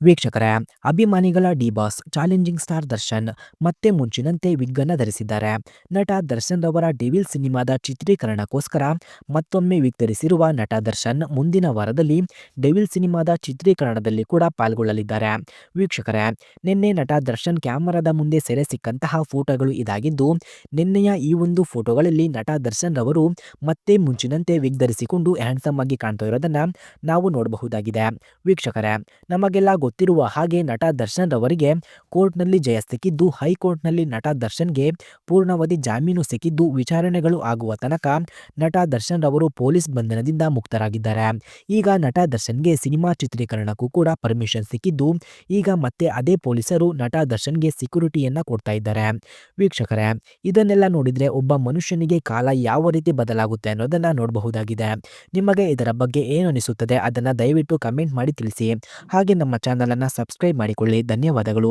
ವೀಕ್ಷಕರೇ, ಅಭಿಮಾನಿಗಳ D boss challenging star Darshan ಮತ್ತೆ ಮುಂಚಿನಂತೆ ವಿಗ್ ಅನ್ನು ಧರಿಸಿದ್ದಾರೆ. ನಟ ದರ್ಶನ್ ರವರ ಡೆವಿಲ್ ಸಿನಿಮಾದ ಚಿತ್ರೀಕರಣಕ್ಕೋಸ್ಕರ ಮತ್ತೊಮ್ಮೆ ವಿಗ್ ಧರಿಸಿರುವ ನಟ ದರ್ಶನ್ ಮುಂದಿನ ವಾರದಲ್ಲಿ ಡೆವಿಲ್ ಸಿನಿಮಾದ ಚಿತ್ರೀಕರಣದಲ್ಲಿ ಕೂಡ ಪಾಲ್ಗೊಳ್ಳಲಿದ್ದಾರೆ. ವೀಕ್ಷಕರೇ, ನಿನ್ನೆ ನಟ ದರ್ಶನ್ ಕ್ಯಾಮರಾದ ಮುಂದೆ ಸೆರೆ ಸಿಕ್ಕಂತಹ ಫೋಟೋಗಳು ಇದಾಗಿದ್ದು, ನಿನ್ನೆಯ ಈ ಒಂದು ಫೋಟೋಗಳಲ್ಲಿ ನಟ ದರ್ಶನ್ ರವರು ಮತ್ತೆ ಮುಂಚಿನಂತೆ ವಿಗ್ ಧರಿಸಿಕೊಂಡು ಹ್ಯಾಂಡ್ಸಮ್ ಆಗಿ ಕಾಣ್ತಾ ಇರೋದನ್ನ ನಾವು ನೋಡಬಹುದಾಗಿದೆ. ವೀಕ್ಷಕರೇ, ನಮಗೆಲ್ಲ ಗೊತ್ತಿರುವ ಹಾಗೆ ನಟ ದರ್ಶನ್ ರವರಿಗೆ ಕೋರ್ಟ್‌ನಲ್ಲಿ ಜಯ ಸಿಕ್ಕಿದ್ದು, ಹೈಕೋರ್ಟ್‌ನಲ್ಲಿ ನಟ ದರ್ಶನ್‌ಗೆ ಪೂರ್ಣಾವಧಿ ಜಾಮೀನು ಸಿಕ್ಕಿದ್ದು, ವಿಚಾರಣೆಗಳು ಆಗುವ ತನಕ ನಟ ದರ್ಶನ್ ರವರು ಪೊಲೀಸ್ ಬಂಧನದಿಂದ ಮುಕ್ತರಾಗಿದ್ದಾರೆ. ಈಗ ನಟ ದರ್ಶನ್‌ಗೆ ಸಿನಿಮಾ ಚಿತ್ರೀಕರಣಕ್ಕೂ ಕೂಡ ಪರ್ಮಿಷನ್ ಸಿಕ್ಕಿದ್ದು, ಈಗ ಮತ್ತೆ ಅದೇ ಪೊಲೀಸರು ನಟ ದರ್ಶನ್‌ಗೆ ಸೆಕ್ಯೂರಿಟಿಯನ್ನ ಕೊಡ್ತಾ ಇದ್ದಾರೆ. ವೀಕ್ಷಕರೇ, ಇದನ್ನೆಲ್ಲ ನೋಡಿದ್ರೆ ಒಬ್ಬ ಮನುಷ್ಯನಿಗೆ ಕಾಲ ಯಾವ ರೀತಿ ಬದಲಾಗುತ್ತೆ ಅನ್ನೋದನ್ನ ನೋಡಬಹುದಾಗಿದೆ. ನಿಮಗೆ ಇದರ ಬಗ್ಗೆ ಏನು ಅನಿಸುತ್ತದೆ ಅದನ್ನ ದಯವಿಟ್ಟು ಕಮೆಂಟ್ ಮಾಡಿ ತಿಳಿಸಿ. ಹಾಗೆ ನಮ್ಮ ಚಾನಲ್ ಅನ್ನು ಸಬ್ಸ್ಕ್ರೈಬ್ ಮಾಡಿಕೊಳ್ಳಿ. ಧನ್ಯವಾದಗಳು.